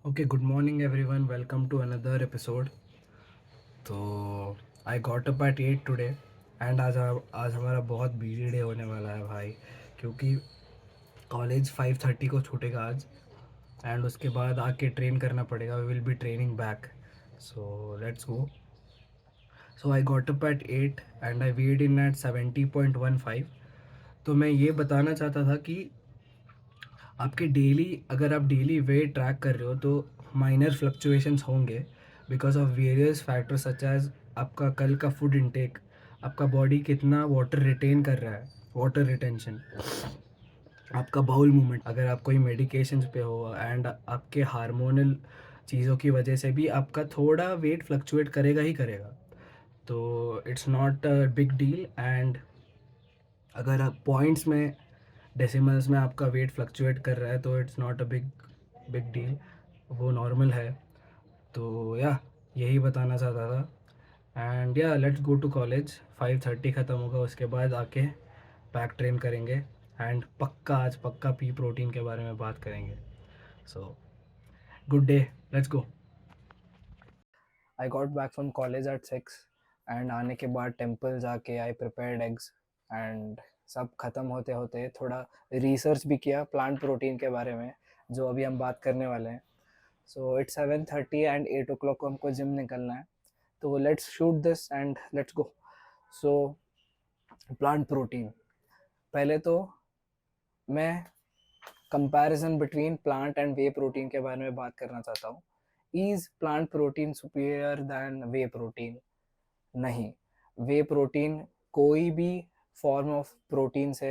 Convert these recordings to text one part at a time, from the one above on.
Okay, good morning everyone. Welcome to another episode. तो आई got up at 8 today and आज हमारा बहुत busy day होने वाला है भाई, क्योंकि कॉलेज 5:30 को छूटेगा आज एंड उसके बाद आके ट्रेन करना पड़ेगा. We will be training back. So let's go. So I got up at 8 and I weighed in at 70.15. तो मैं ये बताना चाहता था कि आपके डेली, अगर आप डेली वेट ट्रैक कर रहे हो तो माइनर फ्लक्चुएशंस होंगे because of various factors such as आपका कल का फूड इनटेक, आपका बॉडी कितना वाटर रिटेन कर रहा है, वाटर रिटेंशन, आपका बाउल मूवमेंट, अगर आप कोई मेडिकेशंस पे हो एंड आपके हार्मोनल चीज़ों की वजह से भी आपका थोड़ा वेट फ्लक्चुएट करेगा ही करेगा. तो it's not a big deal. And अगर आप पॉइंट्स में, डेसिमल्स में आपका वेट फ्लक्चुएट कर रहा है तो it's not a big big deal, वो नॉर्मल है. तो या यही बताना चाहता था. एंड या लेट्स गो टू कॉलेज. 5:30 ख़त्म होगा, उसके बाद आके बैक ट्रेन करेंगे एंड पक्का आज पक्का पी प्रोटीन के बारे में बात करेंगे. So good day, let's go. I got back from college eight 6 and आने के बाद टेम्पल जाके आई प्रिपेयर्ड एग्स एंड सब ख़त्म होते होते थोड़ा रिसर्च भी किया प्लांट प्रोटीन के बारे में, जो अभी हम बात करने वाले हैं. सो इट्स 7:30 एंड 8 o'clock को हमको जिम निकलना है. तो let's shoot this and let's go. So plant protein, पहले तो मैं comparison between plant and way protein के बारे में बात करना चाहता हूँ. Is plant protein superior then way protein? नहीं, वे प्रोटीन कोई भी फॉर्म ऑफ प्रोटीन से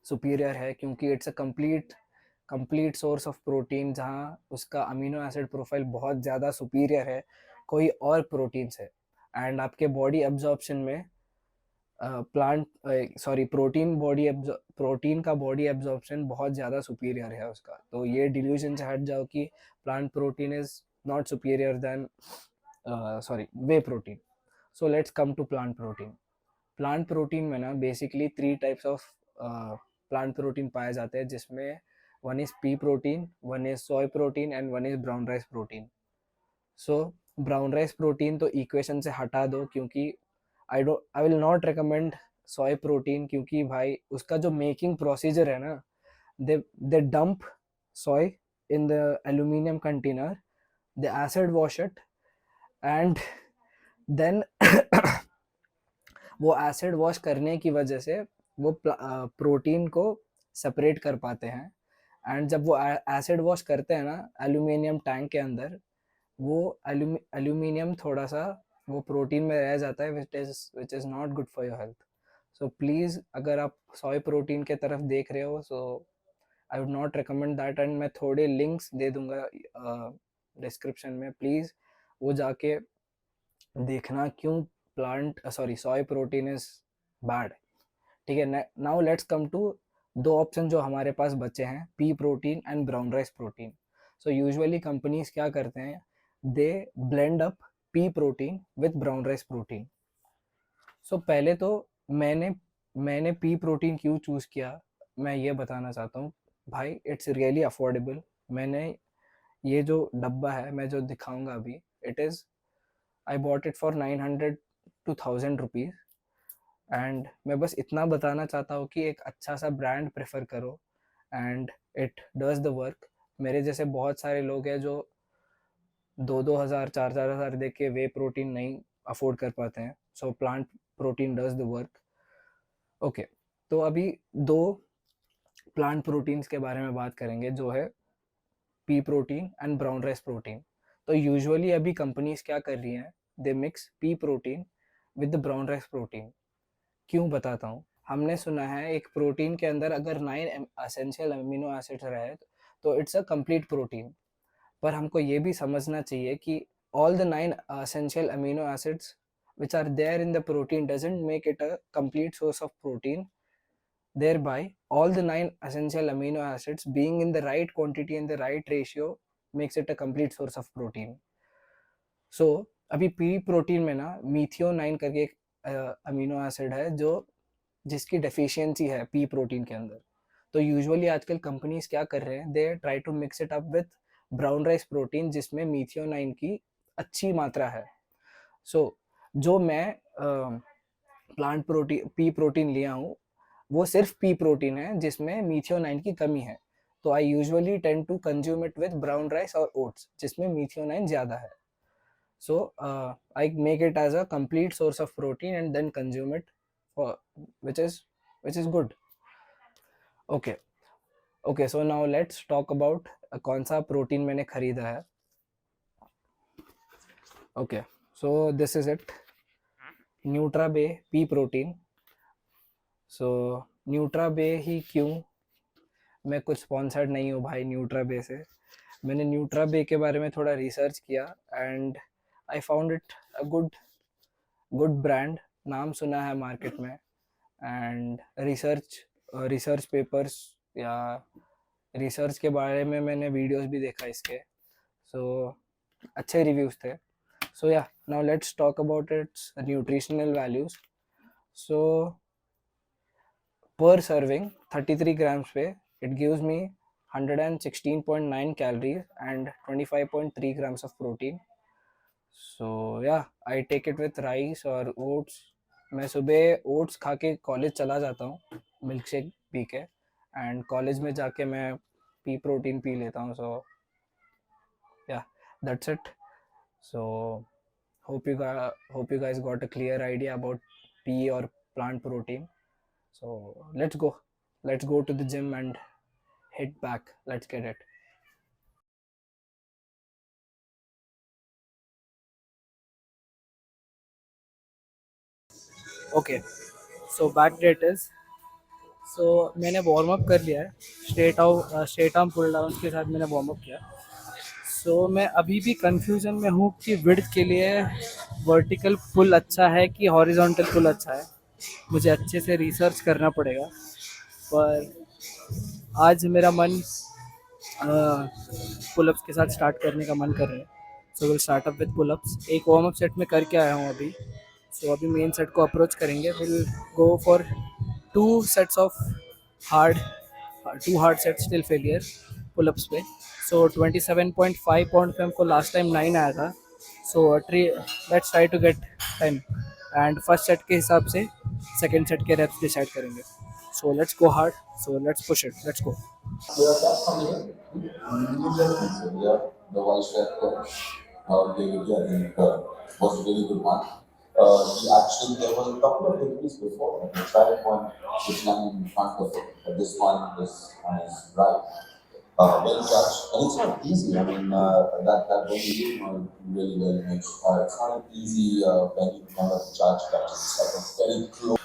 सुपीरियर है, क्योंकि it's a complete source of protein, जहाँ उसका अमीनो एसिड प्रोफाइल बहुत ज़्यादा सुपीरियर है कोई और प्रोटीन से. एंड आपके बॉडी एब्जॉर्प्शन में प्रोटीन का बॉडी एब्जॉर्प्शन बहुत ज़्यादा सुपीरियर है उसका. तो ये डिल्यूजन से हट जाओ कि plant protein is not superior than whey protein. So let's come to plant protein. Plant protein में ना basically 3 types of plant protein पाए जाते हैं, जिसमें one is pea protein, one is soy protein and one is brown rice protein. So brown rice protein तो equation से हटा दो, क्योंकि I will not recommend soy protein, क्योंकि भाई उसका जो मेकिंग प्रोसीजर है ना, दे dump soy in the aluminium container, they acid wash it and then वो एसिड वॉश करने की वजह से वो प्रोटीन को सेपरेट कर पाते हैं. एंड जब वो एसिड वॉश करते हैं ना एल्यूमिनियम टैंक के अंदर, वो एल्यूमिनियम थोड़ा सा वो प्रोटीन में रह जाता है, which is not good for your health. So please, अगर आप सोय प्रोटीन के तरफ देख रहे हो, so I would not recommend that. And मैं थोड़े लिंक्स दे दूंगा डिस्क्रिप्शन में, प्लीज़ वो जाके देखना क्यों सोय प्रोटीन इज बैड. ठीक है, नाउ लेट्स कम टू दो ऑप्शन जो हमारे पास बचे हैं, pea protein and brown rice protein. So usually companies क्या करते हैं, they blend up pea protein with brown rice protein. So पहले तो मैंने मैंने पी प्रोटीन क्यों चूज़ किया, मैं ये बताना चाहता हूँ. भाई इट्स रियली अफोर्डेबल. मैंने ये जो डब्बा है मैं जो दिखाऊंगा अभी, it is I bought it for 900 to 1000 rupees. And मैं बस इतना बताना चाहता हूँ कि एक अच्छा सा ब्रांड प्रेफर करो and it does the work. मेरे जैसे बहुत सारे लोग हैं जो 2-2 हज़ार 4-4 हज़ार दे के वे प्रोटीन नहीं अफोर्ड कर पाते हैं. So plant protein does the work. Okay, तो अभी दो प्लांट प्रोटीन्स के बारे में बात करेंगे, जो है pea protein and brown rice protein. तो यूजुअली अभी कंपनीज क्या कर रही हैं, they mix pea protein with the brown rice protein. क्यों बताता हूँ. हमने सुना है एक प्रोटीन के अंदर अगर 9 एसेंशियल अमीनो एसिड्स रहे तो इट्स अ कंप्लीट प्रोटीन. पर हमको ये भी समझना चाहिए कि all the 9 essential amino acids which are there in the protein doesn't make it a complete source of protein. Thereby all the 9 essential amino acids being in the right quantity and the right ratio makes it a complete source of protein. So अभी P protein में ना मीथियोनाइन करके एक amino acid है जो जिसकी deficiency है pea protein के अंदर. तो यूजुअली आजकल कंपनीज क्या कर रहे हैं, they try to mix it up with brown rice protein जिसमें मीथियोनाइन की अच्छी मात्रा है। सो जो मैं प्लांट प्रोटीन पी प्रोटीन लिया हूँ वो सिर्फ पी प्रोटीन है जिसमें मीथियोनाइन की कमी है। तो I usually tend to consume it with brown rice और ओट्स जिसमें मीथियोनाइन ज़्यादा है। So I make it as a complete source of protein and then consume it for which is which is good. Okay. Okay, so now let's talk about कौन सा protein मैंने खरीदा है. Okay, so this is it, NutraBay pea protein. So NutraBay ही क्यों, मैं कुछ sponsored नहीं हूँ भाई न्यूट्राबे से. मैंने न्यूट्राबे के बारे में थोड़ा रिसर्च किया and I found it a good brand. नाम सुना है मार्केट में एंड रिसर्च पेपर्स या रिसर्च के बारे में मैंने वीडियोस भी देखा इसके. सो अच्छे रिव्यूज़ थे. सो या now let's talk about it's nutritional values. So per serving 33 grams पे it gives me 116.9 calories and 25.3 grams of protein. So yeah, I take it with rice or oats. मैं सुबह ओट्स खा के कॉलेज चला जाता हूँ मिल्क शेक पी के and college में जाके मैं पी प्रोटीन पी लेता हूँ. सो yeah that's it. So hope you guys got a clear idea about pea or plant protein. So let's go to the gym and hit back. Let's get it. Okay, so back date is, so मैंने warm up कर लिया है. Straight arm pull down के साथ मैंने warm up किया. सो मैं अभी भी कंफ्यूजन में हूँ कि विड्थ के लिए वर्टिकल पुल अच्छा है कि हॉरिजॉन्टल पुल अच्छा है. मुझे अच्छे से रिसर्च करना पड़ेगा. पर आज मेरा मन पुलअप्स के साथ स्टार्ट करने का मन कर रहा है. So will start up with pullups. एक वार्म अप सेट में करके आया हूँ अभी. सो अभी मेन सेट को अप्रोच करेंगे. Will go for two sets of hard two hard sets till failure pullups पे. सो 27.5 पाउंड पे हमको लास्ट टाइम 9 आया था. So let's try to get 10 and first set के हिसाब से सेकेंड सेट के रेप्स डिसाइड करेंगे. So let's go hard. So let's push it. Let's go. Yeah, the vice chair, David, I think, was a really good one. There was a couple of techniques before, and I tried one which landed in front of it, but this one is right. Well judged, and it's not easy. I mean, that when you know really well makes it's not an easy when you kind of judge that. It's like a very close.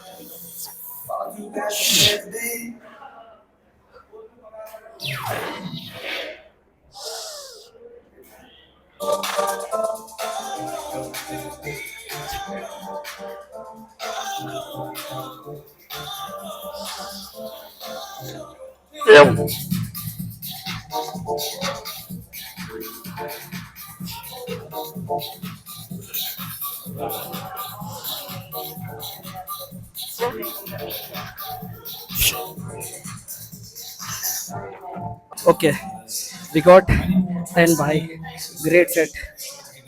Okay, we got 10 by great set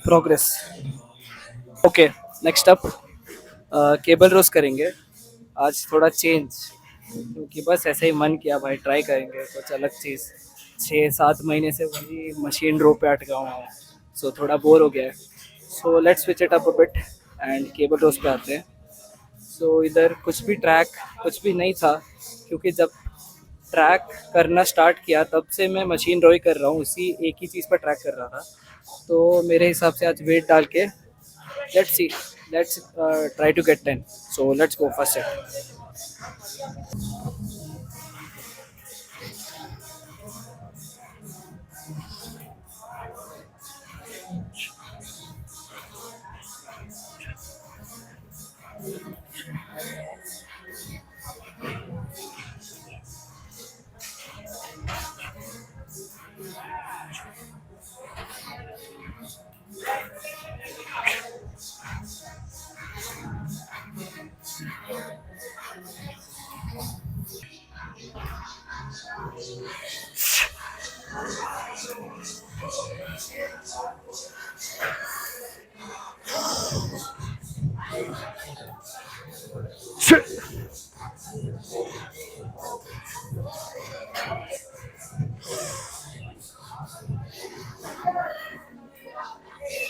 progress. Okay, next up cable rows करेंगे. आज थोड़ा change क्योंकि बस ऐसे ही मन किया भाई try करेंगे कुछ अलग चीज़. 6-7 महीने से वही मशीन रो पे अटका हुआ हूँ. सो थोड़ा बोर हो गया है. So let's switch it up a bit and cable rows पे आते हैं. सो इधर कुछ भी नहीं था क्योंकि जब ट्रैक करना स्टार्ट किया तब से मैं मशीन रो ही कर रहा हूँ. उसी एक ही चीज़ पर ट्रैक कर रहा था. तो मेरे हिसाब से आज वेट डाल के let's see let's try to get 10. So let's go first set.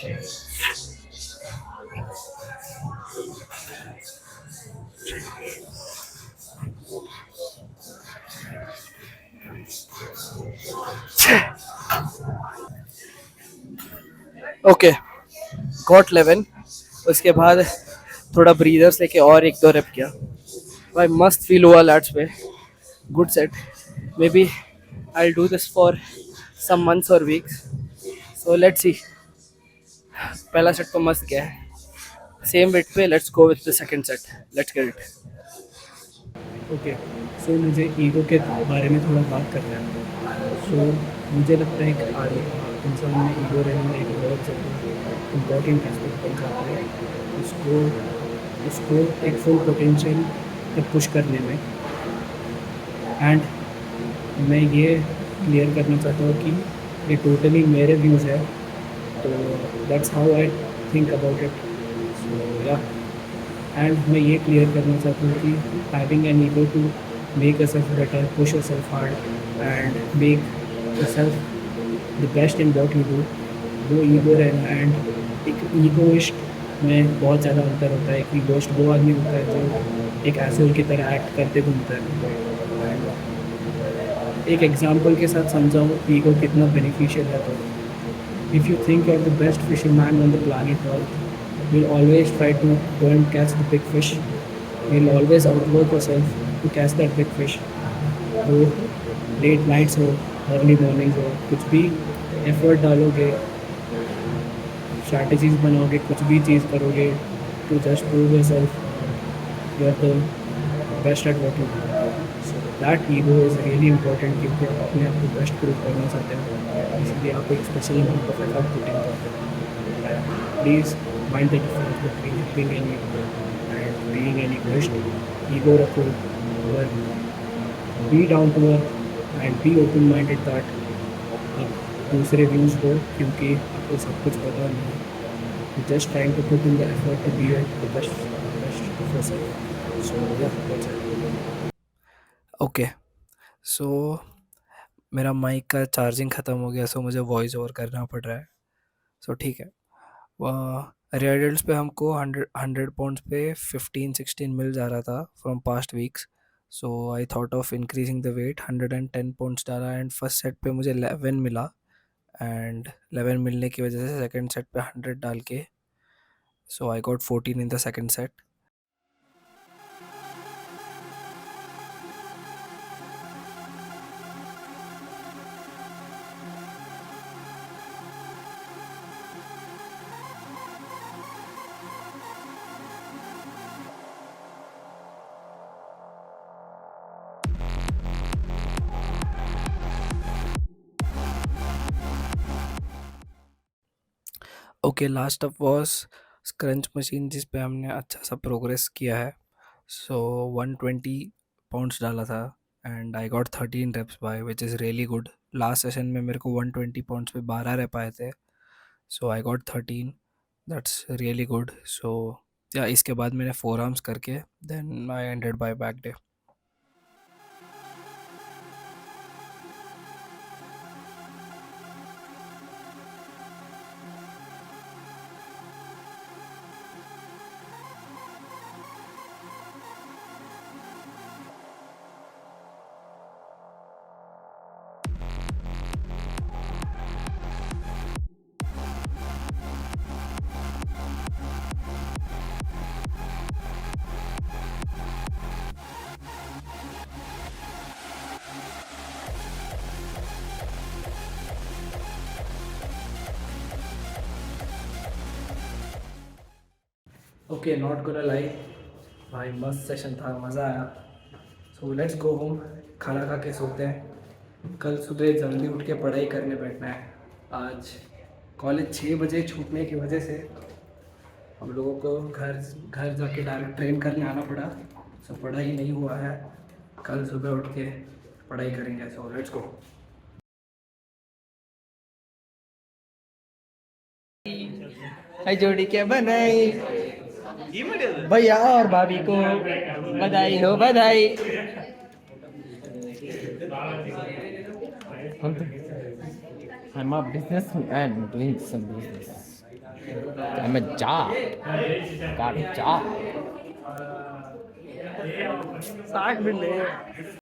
Okay, got 11। उसके बाद थोड़ा ब्रीदर्स लेके और एक दो रेप किया भाई, मस्त फील हुआ लैट्स पे, good set. Maybe I do this for some months और वीक्स, सो लेट्स सी। पहला सेट तो मस्त गया है, सेम वेट पे, let's go with the second set, let's get it. Okay, so मुझे ईगो के बारे में थोड़ा बात करना है। सो मुझे लगता है कि आगे इंसान में ईगो रहना एक बहुत ज़्यादा इम्पोर्टेंट एस्पेक्ट बन जाता है उसको उसको एक फुल पोटेंशियल तक पुश करने में। एंड मैं ये क्लियर करना चाहता हूँ कि ये टोटली मेरे व्यूज़ है, तो that's how I think about it. So yeah, and मैं ये क्लियर करना चाहता हूँ कि having an ego to make yourself better, push yourself hard and make yourself the best in what you do, वो ईगो रहना। एंड एक egoist में बहुत ज़्यादा अंतर होता है। एक ईगोइस्ट वो आदमी होता है जो एक एसोल की तरह एक्ट करते घूमता है। एंड एक एग्जांपल के साथ समझाऊँ ईगो कितना बेनिफिशियल है, तो if you think you're the best fisherman on the planet Earth, you'll always try to go and catch the big fish. You'll always outwork yourself to catch that big fish. वो late nights हो, early mornings हो, कुछ भी effort डालोगे, strategies बनाओगे, कुछ भी चीज़ करोगे to just prove yourself you are the best at what you do. So that ego is really important, क्योंकि आप अपने आप को बेस्ट प्रूव करना चाहते हो, इसलिए आप एक special amount of effort put in करते हो। Please mind the difference between being an ego and being an egoist. Ego रखो और be down to earth and be open minded that आप दूसरे व्यूज़ हो, क्योंकि आपको सब कुछ पता नहीं है। Just trying to put in the effort to be at the best of yourself. So yeah, that's it. Okay, सो मेरा माइक का चार्जिंग ख़त्म हो गया, सो मुझे वॉइस ओवर करना पड़ रहा है। सो ठीक है, रेडियल्स पे हमको 100 पाउंड्स पे 15-16 मिल जा रहा था from past weeks. So I thought of increasing the weight, 110 pounds डाला एंड फर्स्ट सेट पे मुझे 11 मिला। एंड 11 मिलने की वजह से सेकंड सेट पे 100 डाल के, so I got 14 in the second set. Okay, last up was scrunch machine, जिस पे हमने अच्छा सा प्रोग्रेस किया है। सो 120 पाउंड्स डाला था and I got 13 reps by, which is really good. Last session में मेरे को 120 पाउंड्स पे 12 रेप आए थे, so I got 13, that's really good. So yeah, इसके बाद मैंने 4 आर्म्स करके then I ended by back day. Okay, not gonna lie भाई, मस्त सेशन था, मज़ा आया। सो लेट्स गो होम, खाना खा के सोते हैं। कल सुबह जल्दी उठ के पढ़ाई करने बैठना है। आज कॉलेज 6 बजे छूटने की वजह से हम लोगों को घर घर जाके डायरेक्ट ट्रेन करने आना पड़ा। सो पढ़ाई नहीं हुआ है, कल सुबह उठ के पढ़ाई करेंगे। सो लेट्स गो। हाय जोड़ी क्या बनाई भैया और भाभी को बधाई हो बधाई। I'm a businessman doing some business. અમે ચા કાર ચા શાક બી લે